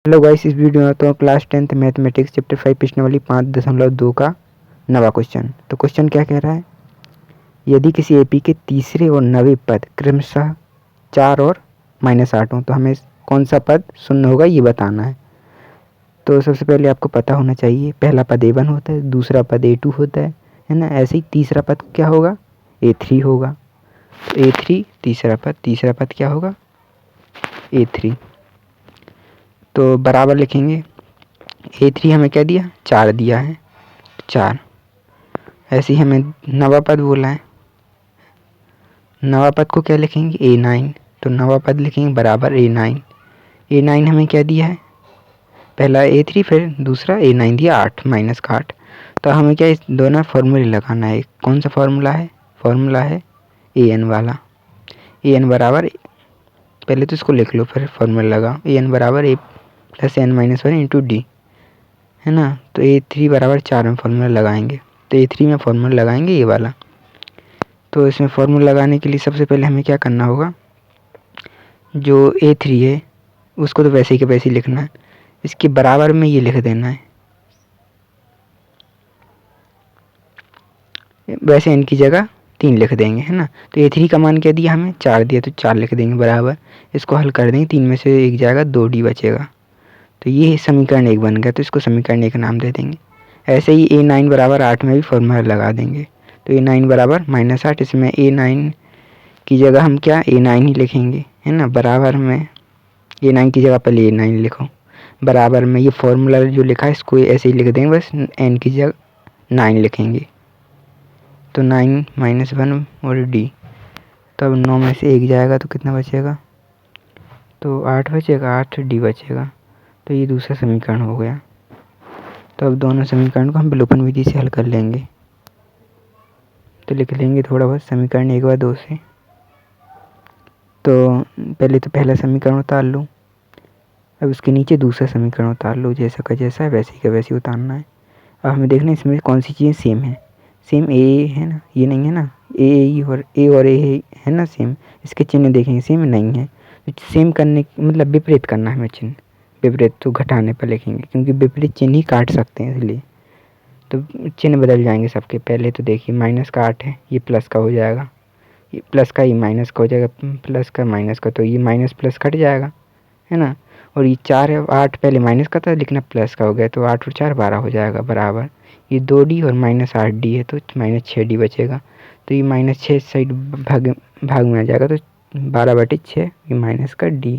Hello guys, इस video में तो क्लास 10th मैथमेटिक्स चैप्टर 5 प्रश्नावली 5.2 का नवा क्वेश्चन। तो क्वेश्चन क्या कह रहा है, यदि किसी एपी के तीसरे और नवे पद क्रमशः 4 और -8 हो तो हमें कौन सा पद शून्य होगा ये बताना है। तो सबसे पहले आपको पता होना चाहिए, पहला पद A1 होता है, दूसरा पद A2 होता है ना। ऐसे ही तीसरा पद क्या होगा, A3 होगा। A3 तीसरा पद क्या होगा, A3। तो बराबर लिखेंगे, A3 हमें क्या दिया, 4 दिया है, 4। ऐसे ही हमें नवा पद बोला है, नवा पद को क्या लिखेंगे, A9। तो नवा पद लिखेंगे बराबर A9। A9 हमें क्या दिया है, पहला A3 फिर दूसरा A9 दिया, 8 माइनस का 8। तो हमें क्या इस दोनों फॉर्मूले लगाना है। कौन सा फॉर्मूला है AN वाला। AN बराबर, पहले तो इसको लिख लो फिर फॉर्मूला लगाओ। AN बराबर A plus N minus 1 into D, है ना। तो A3 बराबर 4 में फॉर्मूला लगाएंगे, तो A3 में फॉर्मूला लगाएंगे ये वाला। तो इसमें फॉर्मूला लगाने के लिए सबसे पहले हमें क्या करना होगा, जो A3 है उसको तो वैसे ही के वैसे ही लिखना है, इसके बराबर में ये लिख देना है, वैसे इनकी जगह 3 लिख देंगे, है ना। तो A3 का मान क्या दिया हमें, 4 दिया, तो 4 लिख देंगे बराबर। इसको हल कर देंगे, 3 में से 1 जाएगा, 2D बचेगा। तो ये समीकरण 1 बन गया, तो इसको समीकरण 1 नाम दे देंगे। ऐसे ही A9 बराबर 8 में भी फॉर्मूला लगा देंगे। तो A9 बराबर -8, इसमें A9 की जगह हम क्या A9 ही लिखेंगे, है ना। बराबर में A9 की जगह पहले A9 लिखो, बराबर में ये फॉर्मूला जो लिखा है इसको ऐसे ही लिख देंगे, बस N की जगह 9 लिखेंगे। तो 9 माइनस 1 और D, तो अब 9 में से 1 जाएगा तो कितना बचेगा, तो 8 बचेगा, 8D बचेगा। तो ये दूसरा समीकरण हो गया। तो अब दोनों समीकरण को हम विलोपन विधि से हल कर लेंगे। तो लिख लेंगे थोड़ा बहुत समीकरण 1 व 2 से। तो पहले तो पहला समीकरण उतार लो, अब उसके नीचे दूसरा समीकरण उतार लो, जैसा का जैसा है वैसे ही का वैसे ही उतारना है। अब हमें देखना है इसमें कौन सी चीज़ें सेम है। सेम ए है ना, ये नहीं है ना, ए है ना सेम। इसके चिन्ह देखेंगे सेम नहीं है, तो सेम करने मतलब विपरीत करना है हमें चिन्ह। विपरीत तो घटाने पर लिखेंगे, क्योंकि विपरीत चिन्ह ही काट सकते हैं, इसलिए तो चिन्ह बदल जाएंगे सबके। पहले तो देखिए माइनस का 8 है, ये प्लस का हो जाएगा, ये प्लस का ये माइनस का हो जाएगा, प्लस का माइनस का, तो ये माइनस प्लस कट जाएगा, है ना। और ये 4 है, 8 पहले माइनस का था लेकिन अब प्लस का हो गया, तो 8 और 4 12 हो जाएगा बराबर। ये 2D और -8D है, तो -6D बचेगा। तो ये -6 साइड भाग में आ जाएगा, तो 12/6 ये माइनस का D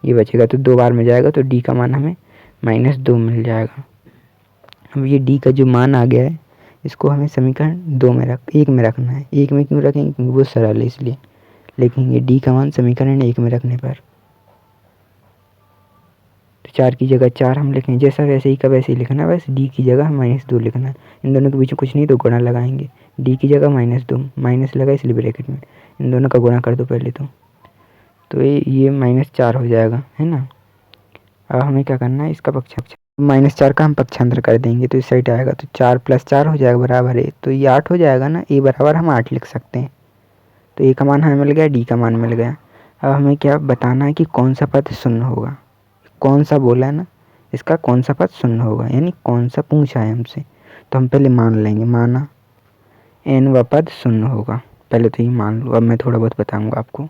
ये बचेगा। तो 2 बार में जाएगा, तो D का मान हमें -2 मिल जाएगा। अब ये D का जो मान आ गया है, इसको हमें समीकरण 1 में रखना है। 1 में क्यों रखेंगे, क्योंकि वो सरल है इसलिए लिखेंगे D का मान समीकरण 1 में रखने पर। तो 4 की जगह 4 हम लिखेंगे, जैसा वैसे ही का वैसे ही लिखना है, बस D की जगह -2 लिखना है। इन दोनों के बीच में कुछ नहीं तो गुणा लगाएंगे, D की जगह -2, माइनस लगा इसलिए ब्रैकेट में, इन दोनों का गुणा कर दो पहले तो ये -4 हो जाएगा, है ना। अब हमें क्या करना है, इसका -4 का हम पक्षांतर कर देंगे, तो इस साइड आएगा, तो 4 + 4 हो जाएगा बराबर है, तो ये 8 हो जाएगा ना। ए बराबर हम 8 लिख सकते हैं। तो ए का मान हमें मिल गया, डी का मान मिल गया। अब हमें क्या बताना है कि कौन सा पद शून्य होगा। कौन सा बोला है ना, इसका कौन सा पद शून्य होगा, यानी कौन सा पूछा है हमसे। तो हम पहले मान लेंगे, माना n व पद शून्य होगा, पहले तो ये मान लो। अब मैं थोड़ा बहुत बताऊंगा आपको।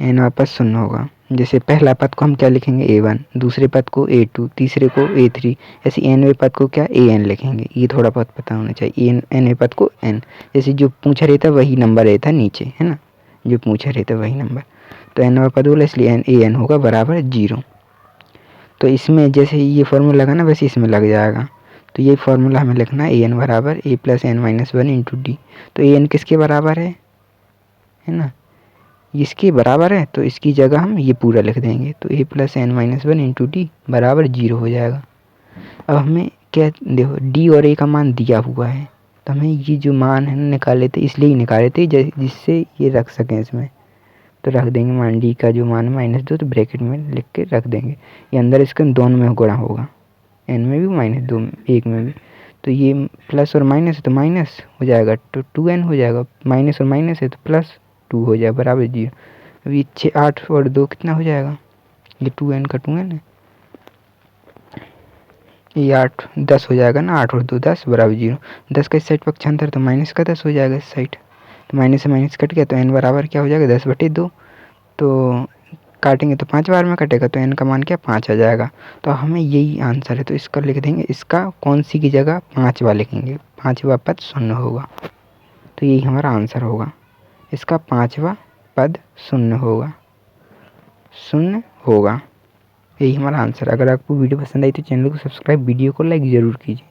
n व पद शून्य होगा, जैसे पहला पद को हम क्या लिखेंगे A1, दूसरे पद को A2, तीसरे को A3, ऐसे nवें पद को क्या AN लिखेंगे। ये थोड़ा बहुत पता होना चाहिए, nवें पद को n, जैसे जो पूछा रहता वही नंबर रहता नीचे, है ना, जो पूछा रहता वही नंबर। तो nवा पद बोला इसलिए AN होगा बराबर 0। तो इसमें जैसे ये फॉर्मूला लगा ना वैसे इसमें लग जाएगा। तो ये फॉर्मूला हमें लिखना है AN बराबर A + N - 1 इंटू D। तो AN किसके बराबर है ना, इसके बराबर है, तो इसकी जगह हम ये पूरा लिख देंगे, तो A + N - 1 इंटू D बराबर 0 हो जाएगा। अब हमें क्या देखो, D और A का मान दिया हुआ है, तो हमें ये जो मान है निकाले थे, इसलिए ही निकाले थे जिससे ये रख सकें इसमें। तो रख देंगे मान D का जो मान है -2, तो ब्रैकेट में लिख के रख देंगे। ये अंदर इसके दोनों में गुणा होगा, n में भी -2 1 में भी। तो ये प्लस और माइनस है तो माइनस हो जाएगा, तो 2n हो जाएगा। माइनस और माइनस है तो +2 हो जाएगा बराबर 0। अब ये 6 8 और 2 कितना हो जाएगा, ये 2n का 2n है, ये 8 10 हो जाएगा ना, 8 और 2 10 बराबर 0। 10 का इस साइड पक्षांतर तो माइनस का 10 हो जाएगा इस साइड, तो माइनस से माइनस कट गया तो n बराबर क्या हो जाएगा 10/2। तो काटेंगे तो 5 बार में कटेगा तो n का मान क्या 5 आ जाएगा। तो हमें यही आंसर है, तो इसका लिख देंगे, इसका कौन सी की जगह 5वां लिखेंगे, 5वां पद शून्य होगा। तो यही हमारा आंसर होगा, इसका 5वां पद शून्य होगा, शून्य होगा। यही हमारा आंसर। अगर आपको वीडियो पसंद आई तो चैनल को सब्सक्राइब, वीडियो को लाइक ज़रूर कीजिए।